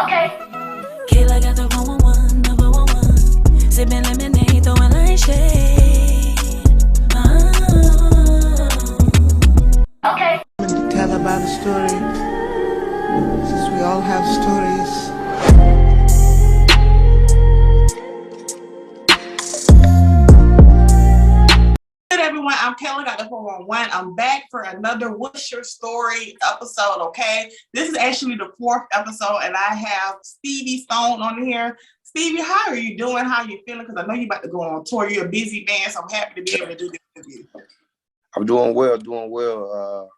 Okay. Kayla got the 111, number 111. Sipping lemonade, throwing light shade. Okay. Tell about a story, since we all have stories. Good everyone, I'm Kayla Got the 411. I'm back for another What's Your Story episode, okay? This is actually the 4th episode, and I have Stevie Stone on here. Stevie, how are you doing? How are you feeling? Because I know you're about to go on tour. You're a busy man, so I'm happy to be able to do this with you. I'm doing well, doing well.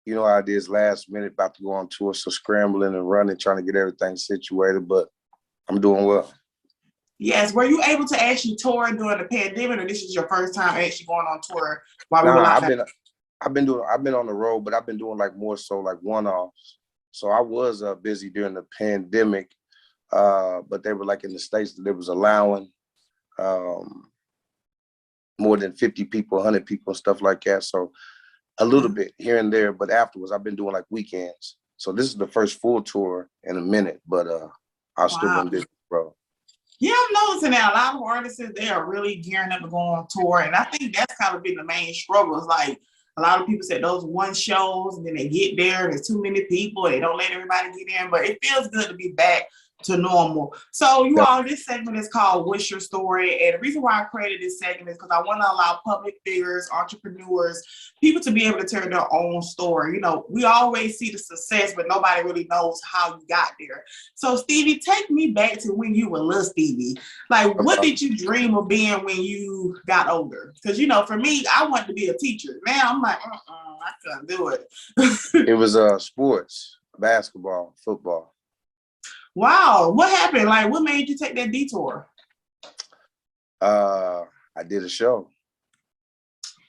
You know how it is last minute, about to go on tour, so scrambling and running, trying to get everything situated, but I'm doing well. Yes, were you able to actually tour during the pandemic, or this is your first time actually going on tour while we were locked down? I've been on the road, but I've been doing like more so like one-offs. So I was busy during the pandemic, but they were like in the States that they was allowing more than 50 people, 100 people, and stuff like that. So a little bit here and there, but afterwards I've been doing like weekends. So this is the first full tour in a minute, but I've still been busy, bro. Yeah, I'm noticing that a lot of artists, they are really gearing up to go on tour. And I think that's kind of been the main struggle. It's like a lot of people said those one shows, and then they get there and there's too many people. They don't let everybody get in, but it feels good to be back to normal. So you all, this segment is called What's Your Story? And the reason why I created this segment is because I want to allow public figures, entrepreneurs, people to be able to tell their own story. You know, we always see the success, but nobody really knows how you got there. So Stevie, take me back to when you were little Stevie. Like, what did you dream of being when you got older? Because, you know, for me, I wanted to be a teacher. Now I'm like, I couldn't do it. It was sports, basketball, football. Wow, what happened? Like, what made you take that detour? I did a show.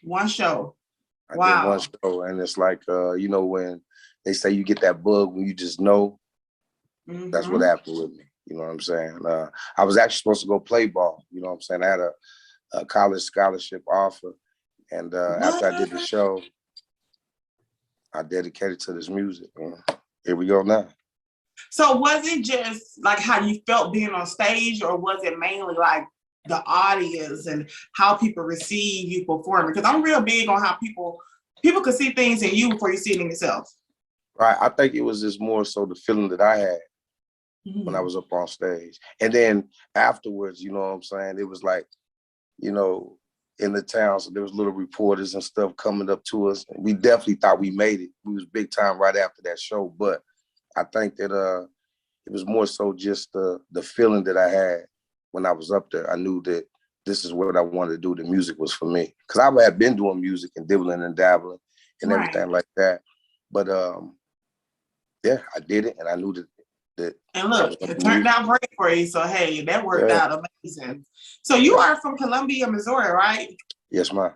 One show. I did one show, and it's like, you know, when they say you get that bug when you just know, that's what happened with me. You know what I'm saying? I was actually supposed to go play ball. You know what I'm saying? I had a college scholarship offer, and after I did the show, I dedicated to this music. Here we go now. So was it just like how you felt being on stage, or was it mainly like the audience and how people receive you performing? Because I'm real big on how people could see things in you before you see it in yourself. Right. I think it was just more so the feeling that I had when I was up on stage. And then afterwards, you know what I'm saying? It was like, you know, in the town, so there was little reporters and stuff coming up to us. And we definitely thought we made it. We was big time right after that show, but I think that it was more so just the feeling that I had when I was up there. I knew that this is what I wanted to do. The music was for me. Because I had been doing music and dibbling and dabbling and everything like that. But yeah, I did it, and I knew that. And look, it turned out great for you. So hey, that worked out amazing. So you are from Columbia, Missouri, right? Yes, ma'am.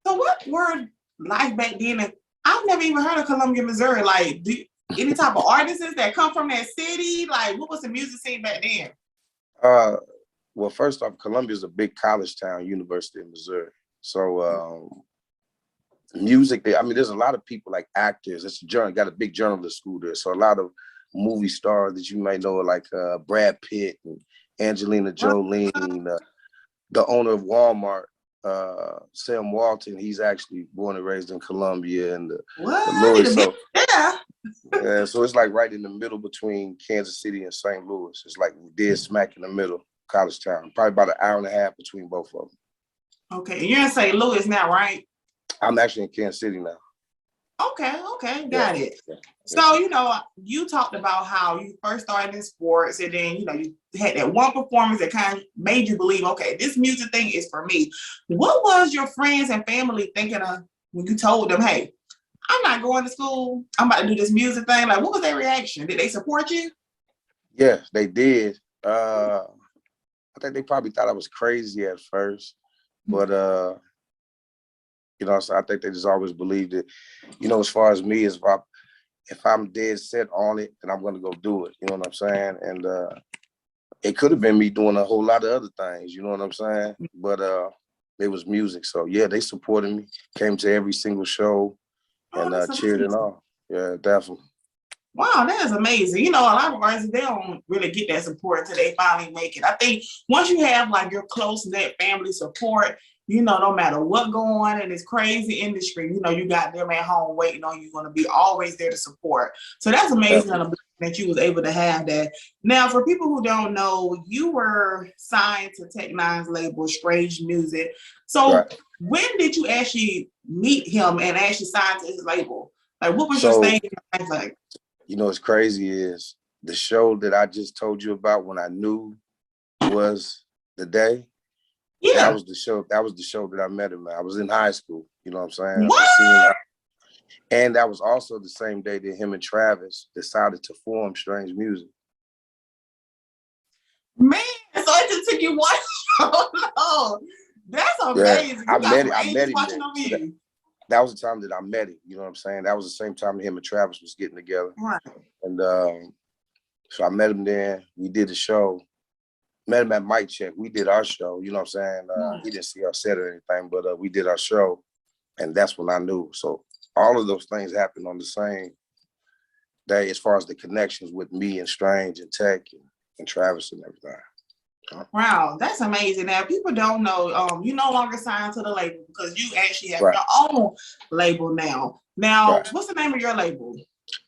So what were life back then? And I've never even heard of Columbia, Missouri. Like, any type of artists that come from that city? Like, what was the music scene back then? Well, first off, Columbia is a big college town, University of Missouri. So music, I mean, there's a lot of people like actors. It's got a big journalist school there. So a lot of movie stars that you might know, like Brad Pitt and Angelina Jolie, the owner of Walmart, Sam Walton. He's actually born and raised in Columbia, and the Louis. So yeah, so it's like right in the middle between Kansas City and St. Louis. It's like dead smack in the middle, college town. Probably about an hour and a half between both of them. Okay, you're in St. Louis now, right? I'm actually in Kansas City now. Okay, got it. So, you know, you talked about how you first started in sports, and then, you know, you had that one performance that kind of made you believe, okay, this music thing is for me. What was your friends and family thinking of when you told them, hey, I'm not going to school, I'm about to do this music thing? Like, what was their reaction? Did they support you? Yes, they did. I think they probably thought I was crazy at first, but you know, so I think they just always believed it. You know, as far as me, if I'm dead set on it, then I'm gonna go do it. You know what I'm saying? And it could have been me doing a whole lot of other things. You know what I'm saying? But it was music. So yeah, they supported me. Came to every single show and cheered and all. Yeah, definitely. Wow, that is amazing. You know, a lot of artists, they don't really get that support until they finally make it. I think once you have like your close-knit family support, you know, no matter what going on in this crazy industry, you know, you got them at home waiting on you, going to be always there to support. So that's amazing that you was able to have that. Now, for people who don't know, you were signed to N9ne's label, Strange Music. So when did you actually meet him and actually sign to his label? Like, what was your stage like? You know, what's crazy is the show that I just told you about when I knew was the day. Yeah. That was the show that I met him at. I was in high school, you know what I'm saying? What? And that was also the same day that him and Travis decided to form Strange Music. Man, so it just took you one show. No, that's amazing. Yeah, I met him. That was the time that I met him, you know what I'm saying? That was the same time him and Travis was getting together. Right. And so I met him there. We did the show. Met him at Mic Check. We did our show, you know what I'm saying? He didn't see our set or anything, but we did our show. And that's when I knew. So all of those things happened on the same day as far as the connections with me and Strange and Tech and Travis and everything. Wow, that's amazing. Now, people don't know, you no longer signed to the label because you actually have your own label now. Now, what's the name of your label?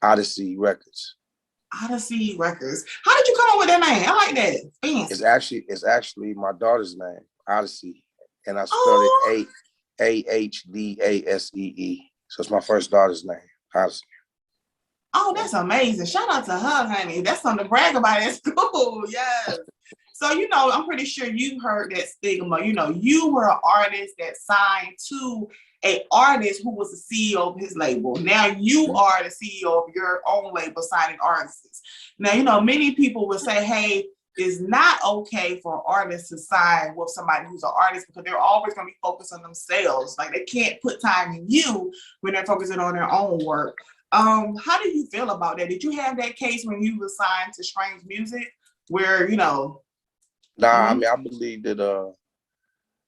Ahdasee Records. Ahdasee Records. How did you come up with that name? I like that. Fancy. It's actually my daughter's name, Ahdasee, and I spelled it Ahdasee. So it's my first daughter's name, Ahdasee. Oh, that's amazing. Shout out to her, honey. That's something to brag about at school. Yes. So, you know, I'm pretty sure you heard that stigma. You know, you were an artist that signed to an artist who was the CEO of his label. Now you are the CEO of your own label, signing artists. Now, you know, many people will say, hey, it's not okay for artists to sign with somebody who's an artist because they're always going to be focused on themselves. Like they can't put time in you when they're focusing on their own work. How do you feel about that? Did you have that case when you were signed to Strange Music where, you know? Nah, I mean, I believe that,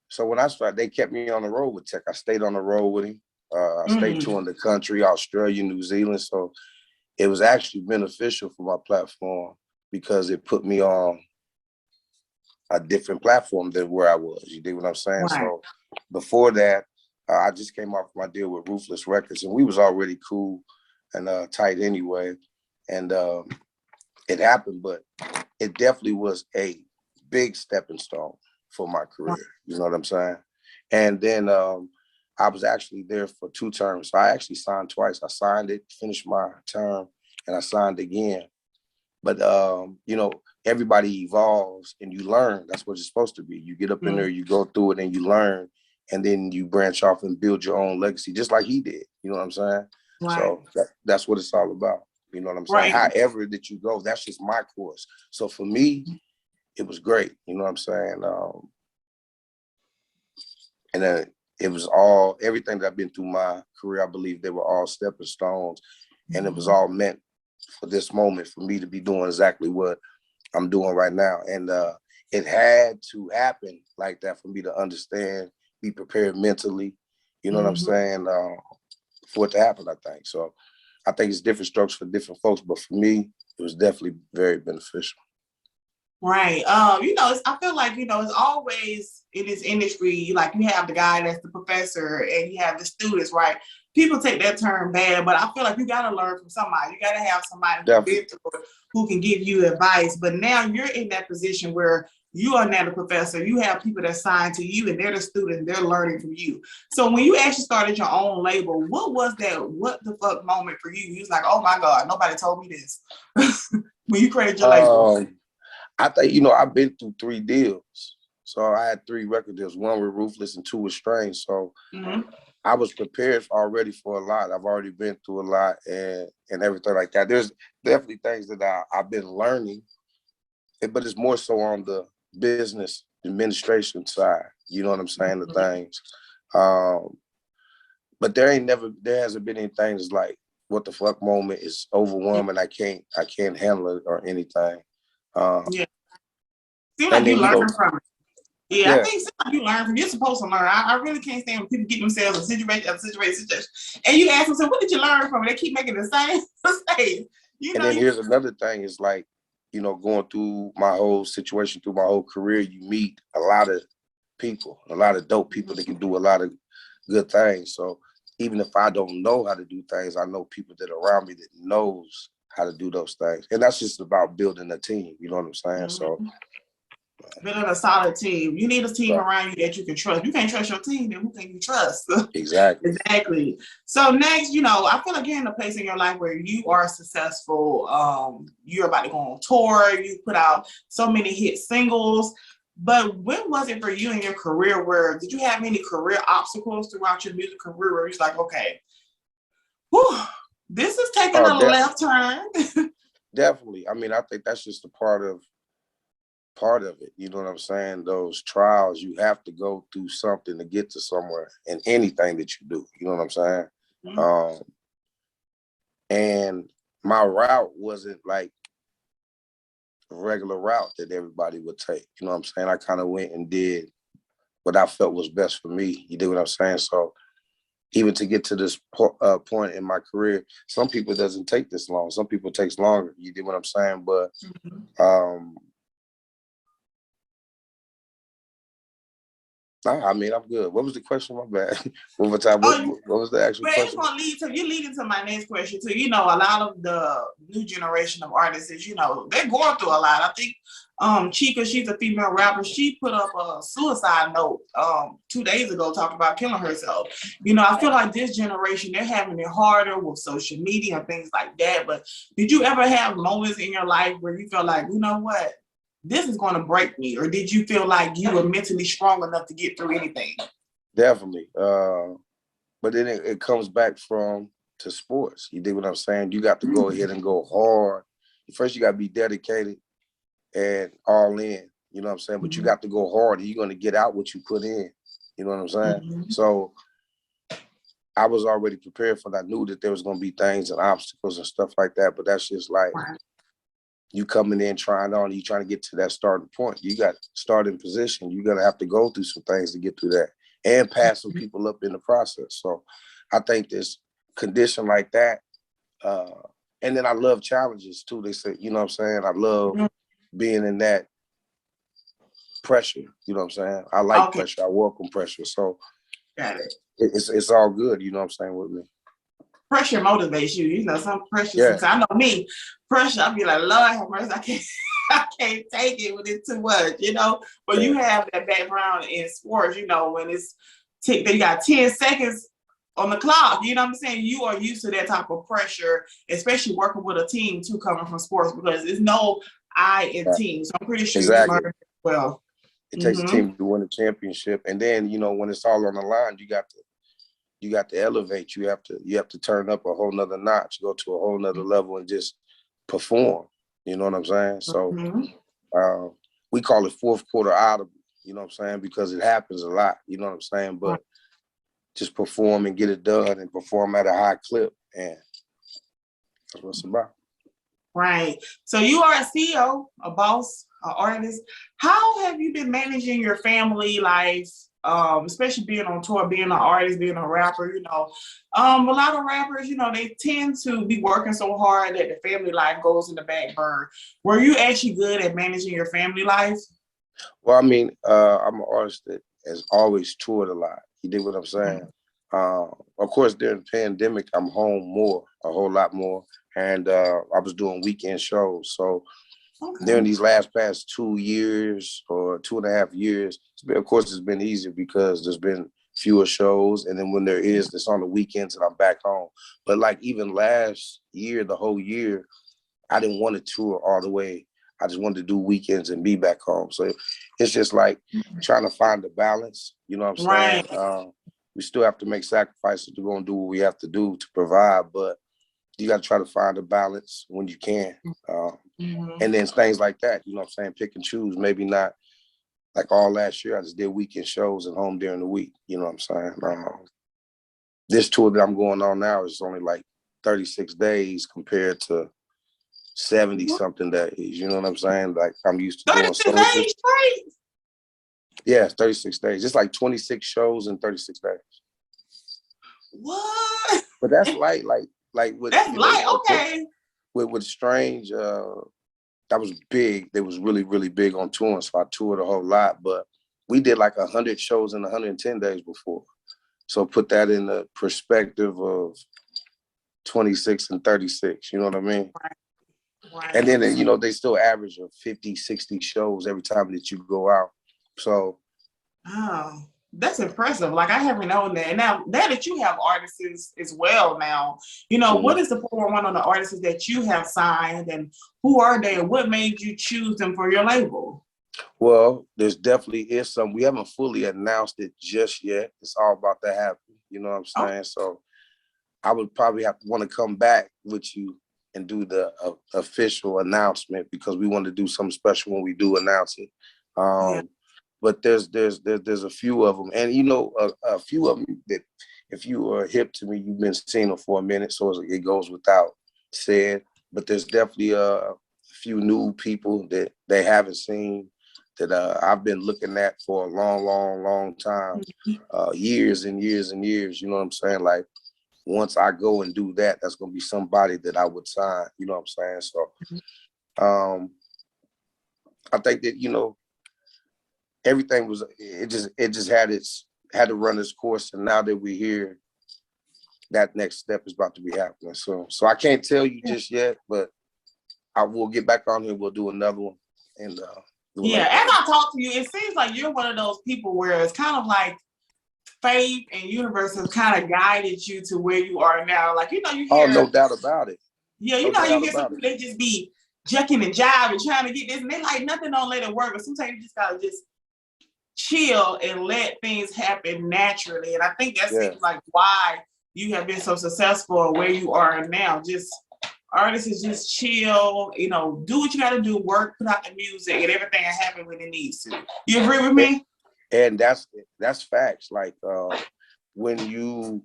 so when I started, they kept me on the road with Tech. I stayed on the road with him. I stayed touring the country, Australia, New Zealand. So it was actually beneficial for my platform because it put me on a different platform than where I was. You dig what I'm saying? Right. So before that, I just came off my deal with Ruthless Records, and we was already cool and tight anyway. And it happened, but it definitely was a big stepping stone for my career. You know what I'm saying? And then I was actually there for 2 terms. So I actually signed twice. I signed it, finished my term, and I signed again. But, you know, everybody evolves and you learn. That's what it's supposed to be. You get up in there, you go through it and you learn, and then you branch off and build your own legacy, just like he did. You know what I'm saying? Right. So that's what it's all about. You know what I'm saying? Right. However that you go, that's just my course. So for me, it was great. You know what I'm saying? And then it was all, everything that I've been through my career, I believe they were all stepping stones. And it was all meant for this moment for me to be doing exactly what I'm doing right now. And it had to happen like that for me to understand, be prepared mentally, you know what I'm saying, for it to happen, I think. So I think it's different strokes for different folks, but for me, it was definitely very beneficial. Right. You know, I feel like, you know, it's always in this industry, like you have the guy that's the professor and you have the students, right? People take that term bad, but I feel like you got to learn from somebody. You got to have somebody who can give you advice. But now you're in that position where you are now the professor. You have people that sign to you and they're the student. They're learning from you. So when you actually started your own label, what was that what the fuck moment for you? You was like, oh my God, nobody told me this. When you created your label. I think, you know, I've been through 3 deals. So I had 3 record deals, 1 with Ruthless and 2 with Strange. So I was prepared already for a lot. I've already been through a lot and everything like that. There's definitely things that I've been learning, but it's more so on the business administration side. You know what I'm saying? The things. But there hasn't been anything that's like, what the fuck moment is overwhelming. I can't handle it or anything. Yeah. Seems like you learn from it. Yeah, I think sometimes you learn from. You're supposed to learn. I really can't stand when people get themselves in situation, and you ask them, so what did you learn from it? They keep making the same mistake. You And know, then here's another thing is like, you know, going through my whole situation, through my whole career, you meet a lot of people, a lot of dope people that can do a lot of good things. So even if I don't know how to do things, I know people that are around me that knows how to do those things. And that's just about building a team. You know what I'm saying? So building a solid team. You need a team right. around you that you can trust. You can't trust your team, then who can you trust? Exactly. Exactly. So next, you know, I feel like you're in a place in your life where you are successful. You're about to go on tour. You put out so many hit singles. But when was it for you in your career where did you have any career obstacles throughout your music career where it's like, okay, whew, this is taking a left turn? Definitely. I mean, I think that's just a part of it. You know what I'm saying? Those trials, you have to go through something to get to somewhere in anything that you do. You know what I'm saying? Mm-hmm. And my route wasn't like a regular route that everybody would take. You know what I'm saying? I kind of went and did what I felt was best for me. You dig what I'm saying? So even to get to this point in my career, some people it doesn't take this long. Some people it takes longer. You dig what I'm saying? But I mean, I'm good. What was the question? My bad. One more time. What was the actual question? It's gonna lead into my next question too. You know, a lot of the new generation of artists, you know, they're going through a lot. I think Chica, she's a female rapper. She put up a suicide note 2 days ago talking about killing herself. You know, I feel like this generation, they're having it harder with social media and things like that. But did you ever have moments in your life where you felt like, you know what, this is going to break me? Or did you feel like you were mentally strong enough to get through anything? Definitely. But then it comes back to sports. You dig what I'm saying? You got to go ahead and go hard. First, you got to be dedicated and all in. You know what I'm saying? But you got to go hard. You're going to get out what you put in. You know what I'm saying? So I was already prepared for that. I knew that there was going to be things and obstacles and stuff like that. But that's just like you coming in, trying to get to that starting point. You got starting position. You're going to have to go through some things to get through that and pass some people up in the process. So I think this condition like that, and then I love challenges too. They say, you know what I'm saying? I love being in that pressure. You know what I'm saying? I like pressure. I welcome pressure. So got it. It's all good. You know what I'm saying with me? Pressure motivates you. You know, some pressure. Yeah. I know me, pressure. I'll be like, Lord have mercy, I can't take it when it's too much. You know, but you have that background in sports. You know, when it's you got 10 seconds on the clock. You know what I'm saying? You are used to that type of pressure, especially working with a team too, coming from sports, because there's no I in team. So I'm pretty sure you learned it well. It takes a team to win a championship, and then you know when it's all on the line, you got to elevate. You have to turn up a whole nother notch, go to a whole nother level, and just perform. You know what I'm saying? So we call it fourth quarter audible. You know what I'm saying? Because it happens a lot. You know what I'm saying? But just perform and get it done, and perform at a high clip, and that's what it's about. Right. So you are a CEO, a boss, an artist. How have you been managing your family life? Especially being on tour, being an artist, being a rapper, you know, a lot of rappers, you know, they tend to be working so hard that the family life goes in the back burner. Were you actually good at managing your family life? Well, I mean, I'm an artist that has always toured a lot. You dig what I'm saying? Of course, during the pandemic, I'm home a whole lot more. And I was doing weekend shows. So during these past 2 years or 2.5 years, of course, it's been easier because there's been fewer shows. And then when there is, it's on the weekends and I'm back home. But like even last year, the whole year, I didn't want to tour all the way. I just wanted to do weekends and be back home. So it's just like trying to find the balance. You know what I'm saying? We still have to make sacrifices to go and do what we have to do to provide, but you got to try to find a balance when you can. And then things like that, you know what I'm saying? Pick and choose. Maybe not like all last year. I just did weekend shows at home during the week. You know what I'm saying? This tour that I'm going on now is only like 36 days compared to 70 something days. You know what I'm saying? Like I'm used to doing 36 days straight? Yeah, 36 days. It's like 26 shows in 36 days. What? But that's light, like with that's light, okay. with Strange, that was big. They was really, really big on touring, so I toured a whole lot. But we did like 100 shows in 110 days before. So put that in the perspective of 26 and 36, you know what I mean? Right. And then, you know, they still average of 50, 60 shows every time that you go out. So. Oh, that's impressive. Like, I haven't known that. Now that you have artists as well now, you know, what is the 411 on the artists that you have signed, and who are they, and what made you choose them for your label? Well, there's definitely is some. We haven't fully announced it just yet. It's all about to happen. You know what I'm saying? So I would probably have to want to come back with you and do the official announcement, because we want to do something special when we do announce it. But there's a few of them, and you know, a few of them that if you are hip to me, you've been seeing them for a minute, so it goes without said. But there's definitely a few new people that they haven't seen that I've been looking at for a long time, years and years and years. You know what I'm saying? Like, once I go and do that, that's gonna be somebody that I would sign. You know what I'm saying? So, I think that, you know, everything was, it just had to run its course, and now that we're here, that next step is about to be happening. So I can't tell you just yet, but I will get back on here. We'll do another one, and as I talk to you, it seems like you're one of those people where it's kind of like faith and universe has kind of guided you to where you are now. Like, you know, you hear, no doubt about it. Yeah, you know, you hear some people, they just be jucking and jiving, trying to get this, and they like nothing don't let it work. But sometimes you just gotta just chill and let things happen naturally. And I think that seems like why you have been so successful where you are now. Just artists is just chill, you know, do what you gotta do, work, put out the music, and everything will happen when it needs to. You agree with me? And that's facts. Like, when you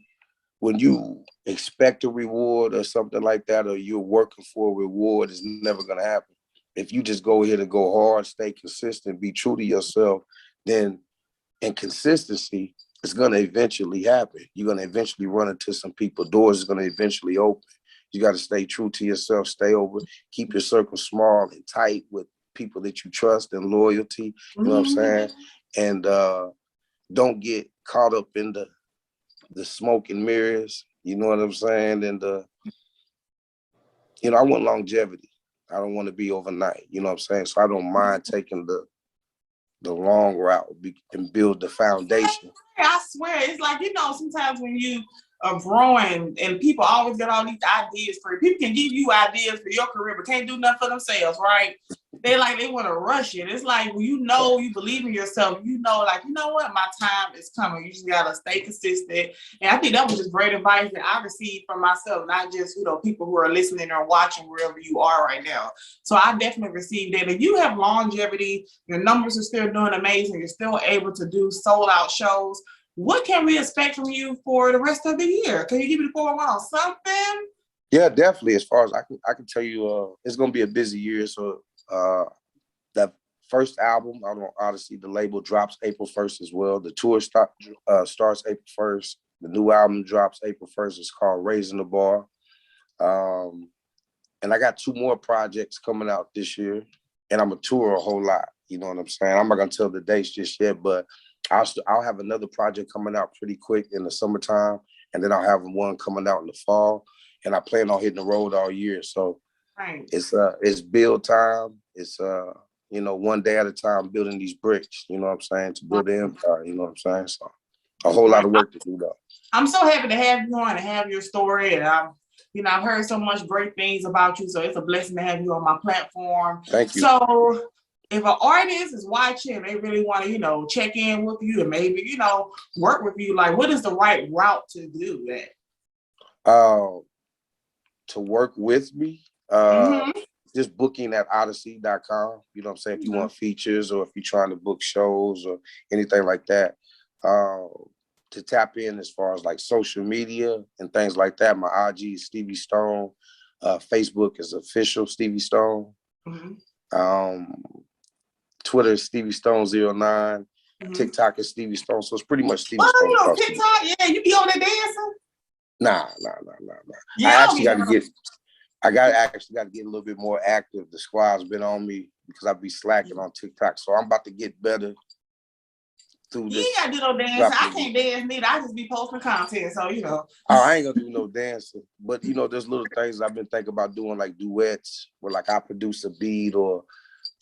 expect a reward or something like that, or you're working for a reward, it's never gonna happen. If you just go ahead and go hard, stay consistent, be true to yourself, then in consistency, it's gonna eventually happen. You're gonna eventually run into some people. Doors is gonna eventually open. You got to stay true to yourself, stay over, keep your circle small and tight with people that you trust and loyalty, you know what I'm saying? And don't get caught up in the smoke and mirrors, you know what I'm saying? And, you know, I want longevity. I don't want to be overnight, you know what I'm saying? So I don't mind taking the long route and build the foundation. I swear, it's like, you know, sometimes when you are growing and people always get all these ideas for you. People can give you ideas for your career, but can't do nothing for themselves, right? They want to rush it. It's like, when you know, you believe in yourself, you know, like, you know what, my time is coming. You just gotta stay consistent. And I think that was just great advice that I received from myself, not just, you know, people who are listening or watching wherever you are right now. So I definitely received that. And you have longevity, your numbers are still doing amazing, you're still able to do sold out shows. What can we expect from you for the rest of the year? Can you give me the 411 on something? Yeah, definitely. As far as I can tell you, it's gonna be a busy year. So that first album out on Ahdasee, the label, drops April 1st as well. The tour starts April 1st. The new album drops April 1st. It's called Raising the Bar. And I got 2 more projects coming out this year, and I'm gonna tour a whole lot. You know what I'm saying? I'm not gonna tell the dates just yet, but I'll have another project coming out pretty quick in the summertime, and then I'll have one coming out in the fall. And I plan on hitting the road all year. So it's build time. It's you know, one day at a time, building these bricks, you know what I'm saying, to build the empire, you know what I'm saying? So a whole lot of work to do though. I'm so happy to have you on and have your story. And I've heard so much great things about you. So it's a blessing to have you on my platform. Thank you. So if an artist is watching and they really want to, you know, check in with you and maybe, you know, work with you, like, what is the right route to do that? To work with me, just booking at Ahdasee.com. You know what I'm saying? If you want features, or if you're trying to book shows or anything like that, to tap in as far as like social media and things like that. My IG is Stevie Stone. Facebook is official Stevie Stone. Twitter is Stevie Stone 09. TikTok is Stevie Stone. So it's pretty much Stevie Stone. You on TikTok? Yeah, you be on there dancing? Nah. Yeah, I actually got to get a little bit more active. The squad's been on me because I be slacking on TikTok. So I'm about to get better through this. You ain't got to do no dancing. I can't dance neither. I just be posting content. So, you know. Oh, I ain't going to do no dancing. But, you know, there's little things I've been thinking about doing, like duets, where like I produce a beat or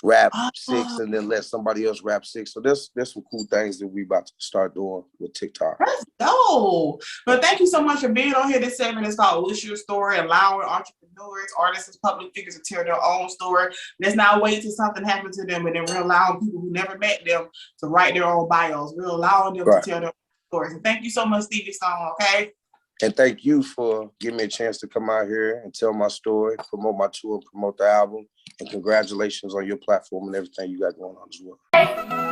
rap 6 and then let somebody else rap 6. So there's some cool things that we about to start doing with TikTok. Let's go. But thank you so much for being on here. This segment is called What's Your Story? Allowing entrepreneurs, artists, and public figures to tell their own story. Let's not wait till something happens to them, and then we're allowing people who never met them to write their own bios. We're allowing them to tell their own stories. And thank you so much, Stevie Stone, okay? And thank you for giving me a chance to come out here and tell my story, promote my tour, and promote the album. And congratulations on your platform and everything you got going on as well.